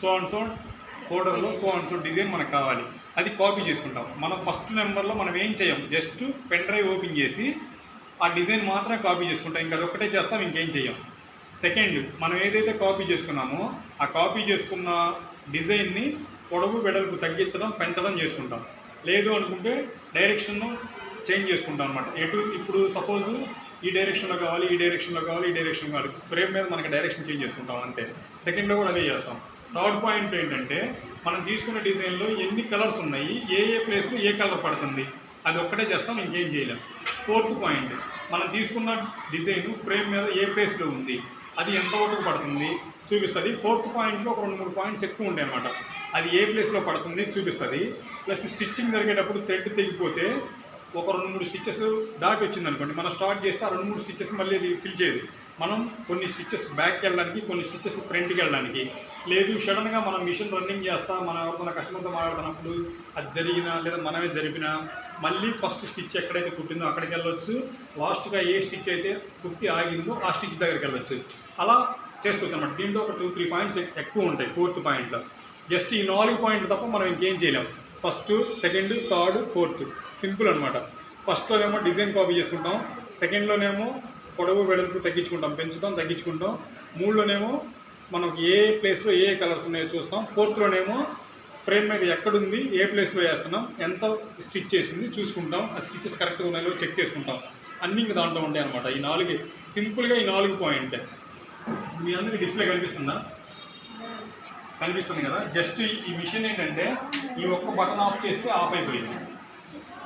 So and so ఫోల్డర్లో so and so design మనకు కావాలి, అది కాపీ చేసుకుంటాం. మనం ఫస్ట్ నెంబర్లో మనం ఏం చేయం, జస్ట్ పెన్ డ్రైవ్ ఓపెన్ చేసి ఆ డిజైన్ మాత్రమే కాపీ చేసుకుంటాం, ఇంకా అదొక్కటే చేస్తాం, ఇంకేం చేయం. సెకండ్, మనం ఏదైతే కాపీ చేసుకున్నామో ఆ కాపీ చేసుకున్న డిజైన్ని పొడవు వెడల్పు తగ్గించడం పెంచడం చేసుకుంటాం. లేదు అనుకుంటే డైరెక్షన్ చేంజ్ చేసుకుంటాం అనమాట. ఎటు ఇప్పుడు సపోజు ఈ డైరెక్షన్లో కావాలి, ఈ డైరెక్షన్లో కావాలి, ఈ డైరెక్షన్ కావాలి, ఫ్రేమ్ మీద మనకి డైరెక్షన్ చేంజ్ చేసుకుంటాం అంతే. సెకండ్లో కూడా అదే చేస్తాం. థర్డ్ పాయింట్ ఏంటంటే మనం తీసుకున్న డిజైన్లో ఎన్ని కలర్స్ ఉన్నాయి, ఏ ప్లేస్లో ఏ కలర్ పడుతుంది, అది ఒక్కటే చేస్తాం, ఇంకేం చేయలేం. ఫోర్త్ పాయింట్, మనం తీసుకున్న డిజైన్ ఫ్రేమ్ మీద ఏ ప్లేస్లో ఉంది, అది ఎంతవరకు పడుతుంది చూపిస్తుంది. ఫోర్త్ పాయింట్లో ఒక 2-3 పాయింట్స్ ఎక్కువ ఉంటాయి అన్నమాట. అది ఏ ప్లేస్లో పడుతుంది చూపిస్తుంది. ప్లస్ స్టిచ్చింగ్ జరిగేటప్పుడు థ్రెడ్ తెగిపోతే ఒక 2-3 స్టిచ్చెస్ దాటి వచ్చింది అనుకోండి, మనం స్టార్ట్ చేస్తే ఆ 2-3 స్టిచ్చెస్ మళ్ళీ అది ఫిల్ చేయదు. మనం కొన్ని స్టిచ్చెస్ బ్యాక్కి వెళ్ళడానికి, కొన్ని స్టిచ్చెస్ ఫ్రంట్కి వెళ్ళడానికి. లేదు సడన్గా మనం మిషన్ రన్నింగ్ చేస్తా, మనం ఎవరితో కస్టమర్తో మాట్లాడుతున్నప్పుడు అది జరిగినా లేదా మనమే జరిపినా మళ్ళీ ఫస్ట్ స్టిచ్ ఎక్కడైతే కుట్టిందో అక్కడికి వెళ్ళొచ్చు, లాస్ట్గా ఏ స్టిచ్ అయితే కుట్టి ఆగిందో ఆ స్టిచ్ దగ్గరికి వెళ్ళొచ్చు. అలా చేసుకోవచ్చు అనమాట. దీంట్లో ఒక 2-3 పాయింట్స్ ఎక్కువ ఉంటాయి ఫోర్త్ పాయింట్లో. జస్ట్ ఈ 4 పాయింట్లు తప్ప మనం ఇంకేం చేయలేం. First, second, third, fourth simple అనమాట. ఫస్ట్లోనేమో డిజైన్ కాపీ చేసుకుంటాం, సెకండ్లోనేమో పొడవు వెడల్పు తగ్గించుకుంటాం, పెంచుతాం, తగ్గించుకుంటాం. మూడులోనేమో మనం ఏ ప్లేస్లో ఏ కలర్స్ ఉన్నాయో చూస్తాం. ఫోర్త్లోనేమో ఫ్రేమ్ మీద ఎక్కడుంది, ఏ ప్లేస్లో వేస్తున్నాం, ఎంత స్టిచ్ చేసింది చూసుకుంటాం, ఆ స్టిచెస్ కరెక్ట్గా ఉన్నాయో చెక్ చేసుకుంటాం. అన్నీ ఇంకా దాంట్లో ఉంటాయి అనమాట. ఈ 4 సింపుల్గా ఈ 4 పాయింట్లే. మీ అందరికీ డిస్ప్లే కనిపిస్తుందా? కనిపిస్తుంది కదా. జస్ట్ ఈ మిషన్ ఏంటంటే ఈ ఒక్క బటన్ ఆఫ్ చేస్తే ఆఫ్ అయిపోయింది,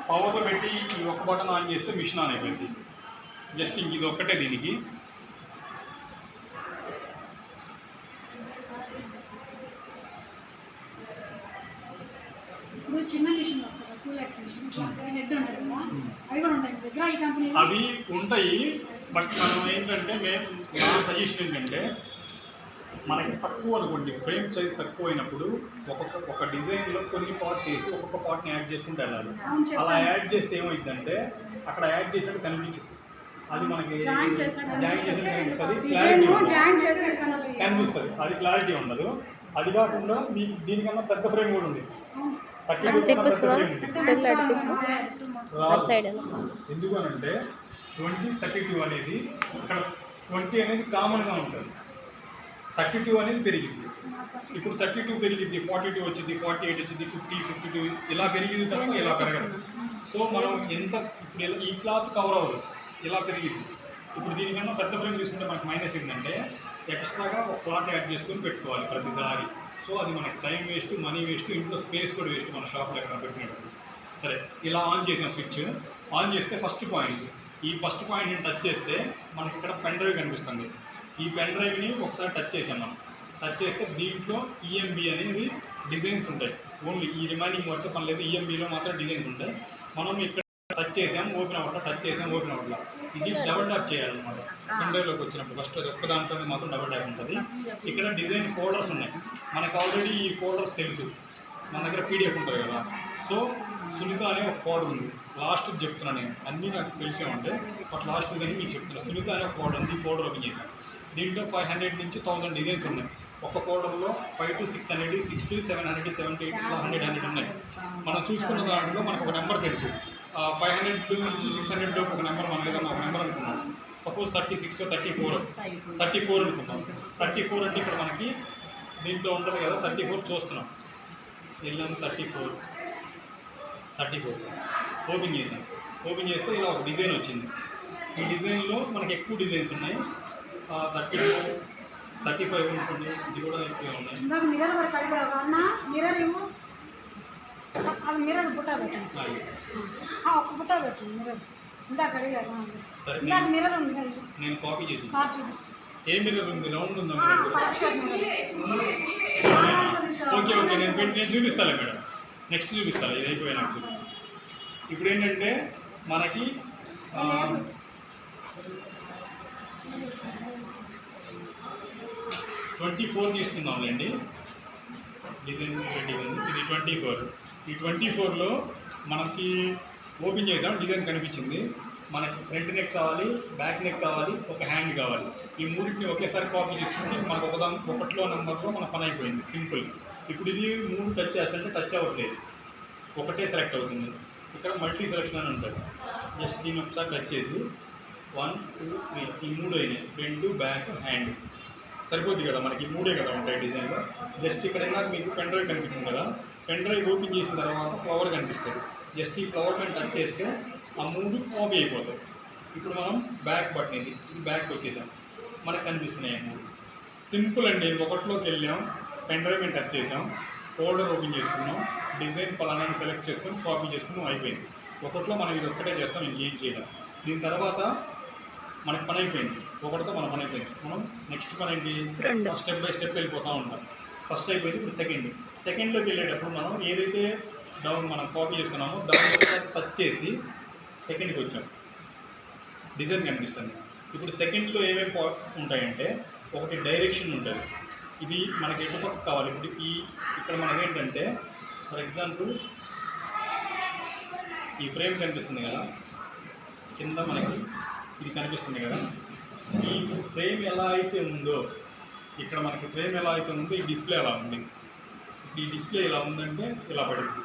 పవర్లో పెట్టి ఈ ఒక్క బటన్ ఆన్ చేస్తే మిషన్ ఆన్ అయిపోయింది. జస్ట్ ఇంక ఇది ఒక్కటే దీనికి. అవి ఉంటాయి, బట్ మనం ఏంటంటే నా సజెషన్ ఏంటంటే మనకి తక్కువ అనుకోండి, ఫ్రేమ్ సైజ్ తక్కువ అయినప్పుడు ఒక డిజైన్లో కొన్ని పార్ట్స్ వేసి ఒక్కొక్క పార్ట్ని యాడ్ చేసుకుంటూ వెళ్ళాలి. అలా యాడ్ చేస్తే ఏమైందంటే అక్కడ యాడ్ చేసినట్టు కనిపించదు, అది మనకి జాయిన్ చేసినట్టు కనిపిస్తుంది, అది క్లారిటీ ఉండదు. అది కాకుండా మీకు దీనికన్నా పెద్ద ఫ్రేమ్ కూడా ఉంది, 32 ఎందుకనంటే 20-32 అనేది ఇక్కడ 20 అనేది కామన్గా ఉంటుంది, 32 అనేది పెరిగింది. ఇప్పుడు 32 పెరిగింది, 42 వచ్చింది, 48 వచ్చింది, 50-52 ఇలా పెరిగింది తప్ప ఇలా పెరగదు. సో మనం ఎంత ఇప్పుడు ఈ క్లాత్ కవర్ అవ్వదు, ఇలా పెరిగింది. ఇప్పుడు దీనికన్నా పెద్ద ఫ్రేమ్ తీసుకుంటే మనకు మైనస్ ఏంటంటే ఎక్స్ట్రాగా ఒక క్లాత్ యాడ్ చేసుకొని పెట్టుకోవాలి ప్రతిసారి. సో అది మనకి టైం వేస్ట్, మనీ వేస్ట్, ఇంట్లో స్పేస్ కూడా వేస్ట్ మన షాప్లో ఎక్కడ పెట్టినట్టు. సరే, ఇలా ఆన్ చేసాం స్విచ్. ఆన్ చేస్తే ఫస్ట్ పాయింట్, ఈ ఫస్ట్ పాయింట్ని టచ్ చేస్తే మనకి ఇక్కడ పెన్ డ్రైవ్ కనిపిస్తుంది. ఈ పెన్ డ్రైవ్ని ఒకసారి టచ్ చేసాం మనం. టచ్ చేస్తే దీంట్లో ఈఎంబి అనేది డిజైన్స్ ఉంటాయి. ఓన్లీ ఈ రిమైనింగ్ వర్క్ పనిలేదు, ఈఎంబిలో మాత్రం డిజైన్స్ ఉంటాయి. మనం ఇక్కడ టచ్ చేసాం, ఓపెన్ అవ్వట్లా, టచ్ చేసాం, ఓపెన్ అవ్వట్లా. ఇది డబుల్ ట్యాప్ చేయాలన్నమాట. పెన్ డ్రైవ్లోకి వచ్చినప్పుడు ఫస్ట్ అది ఒక్క దాంట్లో మాత్రం డబుల్ ట్యాప్ ఉంటుంది. ఇక్కడ డిజైన్ ఫోల్డర్స్ ఉన్నాయి, మనకు ఆల్రెడీ ఈ ఫోల్డర్స్ తెలుసు, మన దగ్గర పీడిఎఫ్ ఉంటుంది కదా. సో సునీత అనే ఒక ఫోల్డర్ ఉంది, లాస్ట్ చెప్తున్నాను నేను, అన్నీ నాకు తెలిసే ఉంటాయి, బట్ లాస్ట్ కానీ మీకు చెప్తున్నాను. సునీత అనే ఒక ఫోల్డర్ ఉంది, ఈ ఫోల్డర్ ఓపెన్ చేశాను. దీంట్లో 500 నుంచి 1000 డిజైన్స్ ఉన్నాయి. ఒక ఫోల్డర్లో 500-600, 600-700, 700-800, ఇట్లా 100 ఉన్నాయి. మనం చూసుకున్న దాంట్లో మనకు ఒక నెంబర్ తెలుసు. 500 నుంచి 600 లోపు ఒక నెంబర్, మనం ఏదన్నా ఒక నెంబర్ అనుకున్నాం. సపోజ్ 36 34 అనుకుంటాం. 34 అంటే ఇక్కడ మనకి దీంట్లో ఉంటుంది కదా, 34 చూస్తున్నాం. వెళ్ళాము 34 ఓపెన్ చేసాం. ఓపెన్ చేస్తే ఇలా ఒక డిజైన్ వచ్చింది. ఈ డిజైన్లో మనకి ఎక్కువ డిజైన్స్ ఉన్నాయి. 35 ఉంటుంది, ఇది కూడా ఎక్కువ ఉన్నాయి. నేను కాపీ చేసి ఏ మిర్రర్ ఉంది, రౌండ్ ఉందా? ఓకే, నేను చూపిస్తాను మేడం, నెక్స్ట్ చూపిస్తాను, ఇది అయిపోయినా చూపిస్తాను. ఇప్పుడు ఏంటంటే మనకి 24 తీసుకుందాంలేండి. డిజైన్ రెడీ ఉంది, ఇది 24. ఈ 24లో మనకి ఓపెన్ చేసాం, డిజైన్ కనిపించింది. మనకి ఫ్రంట్ నెక్ కావాలి, బ్యాక్ నెక్ కావాలి, ఒక హ్యాండ్ కావాలి. ఈ మూడింటిని ఒకేసారి కాపీ చేసుకుంటే మనకు ఒకటిలో నెంబర్లో మన పని అయిపోయింది, సింపుల్. ఇప్పుడు ఇది 3 టచ్ చేస్తుంటే టచ్ అవ్వట్లేదు, ఒకటే సెలెక్ట్ అవుతుంది. ఇక్కడ మల్టీ సెలెక్షన్ అని ఉంటుంది. జస్ట్ దీన్ని ఒకసారి టచ్ చేసి 1 2 3 ఈ 3 అయినాయి, ఫ్రంట్ బ్యాక్ హ్యాండ్. సరిపోద్ది కదా, మనకి 3 కదా ఉంటాయి డిజైన్లో. జస్ట్ ఇక్కడ ఇందాక మీకు పెన్ డ్రైవ్ కనిపించింది కదా, పెన్ డ్రైవ్ ఓపెన్ చేసిన తర్వాత ఫ్లవర్ కనిపిస్తుంది. జస్ట్ ఈ ఫ్లవర్ పైన టచ్ చేస్తే ఆ 3 కాపీ అయిపోతాయి. ఇప్పుడు మనం బ్యాక్ బటన్ ఇది బ్యాక్ వచ్చేసాం, మనకు కనిపిస్తున్నాయి 3. సింపుల్ అండి. ఒకటిలోకి వెళ్ళాం, పెన్ డ్రైవ్ మీద టచ్ చేసాం, ఫోల్డర్ ఓపెన్ చేసుకున్నాం, డిజైన్ పలానాన్ని సెలెక్ట్ చేసుకుని కాపీ చేసుకున్నాం, అయిపోయింది. ఒకటిలో మనం ఇది ఒక్కటే చేస్తాం, ఇంకేం చేయాలి. దీని తర్వాత మనకి పని అయిపోయింది, ఒకటితో మన పని అయిపోయింది. మనం నెక్స్ట్ పని ఏంటి, స్టెప్ బై స్టెప్ వెళ్ళిపోతూ ఉంటాం. ఫస్ట్ అయిపోయింది, ఇప్పుడు సెకండ్లోకి వెళ్ళేటప్పుడు మనం ఏదైతే డౌన్ మనం కాపీ చేసుకున్నామో దాని టచ్ చేసి సెకండ్కి వచ్చాం, డిజైన్ కనిపిస్తుంది. ఇప్పుడు సెకండ్లో ఏమేమి ఉంటాయంటే, ఒకటి డైరెక్షన్ ఉంటుంది, ఇది మనకి ఎటు పక్క కావాలి. ఇప్పుడు ఇక్కడ మనకి ఏంటంటే ఫర్ ఎగ్జాంపుల్ ఈ ఫ్రేమ్ కనిపిస్తుంది కదా, కింద మనకి ఇది కనిపిస్తుంది కదా, ఈ ఫ్రేమ్ ఎలా అయితే ఉందో, ఇక్కడ మనకి ఫ్రేమ్ ఎలా అయితే ఉందో ఈ డిస్ప్లే ఎలా ఉంది. ఈ డిస్ప్లే ఎలా ఉందంటే ఇలా పడింది,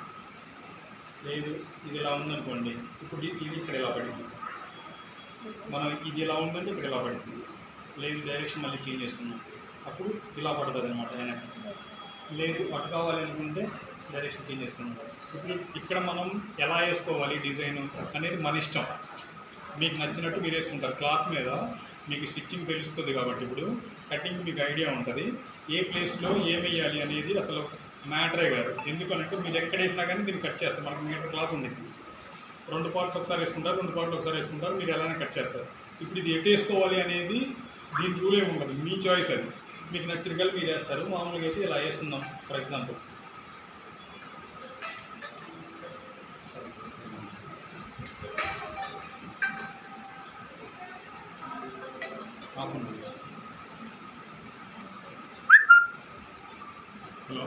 లేదు ఇది ఇలా ఉందనుకోండి, ఇప్పుడు ఇది ఇక్కడ ఇలా పడింది. మనం ఇది ఇలా ఉందంటే ఇక్కడ ఇలా పడుతుంది, లేదు డైరెక్షన్ మళ్ళీ చేంజ్ చేసుకున్నాం, అప్పుడు ఇలా పడుతుంది అనమాట వెనక. లేదు అటు కావాలి అనుకుంటే డైరెక్షన్ చేంజ్ చేసుకున్నాం. ఇప్పుడు ఇక్కడ మనం ఎలా వేసుకోవాలి డిజైన్ అనేది మన ఇష్టం, మీకు నచ్చినట్టు మీరు వేసుకుంటారు. క్లాత్ మీద మీకు స్టిచ్చింగ్ తెలుస్తుంది కాబట్టి ఇప్పుడు కటింగ్ మీకు ఐడియా ఉంటుంది, ఏ ప్లేస్లో ఏం వేయాలి అనేది అసలు మ్యాటరే కాదు. ఎందుకంటే మీరు ఎక్కడ వేసినా కానీ దీన్ని కట్ చేస్తారు. మనకు మీటర్ క్లాత్ ఉంది, 2 పార్ట్స్ ఒకసారి వేసుకుంటారు, 2 పార్ట్లు ఒకసారి వేసుకుంటారు, మీరు ఎలానే కట్ చేస్తారు. ఇప్పుడు ఇది ఎటు వేసుకోవాలి అనేది దీని రూల్ ఏమి ఉండదు, మీ చాయిస్ అది. మీకు నచ్చిన కలిపి మీరు వేస్తారు. మామూలుగా అయితే ఇలా వేసుకుందాం. For example hello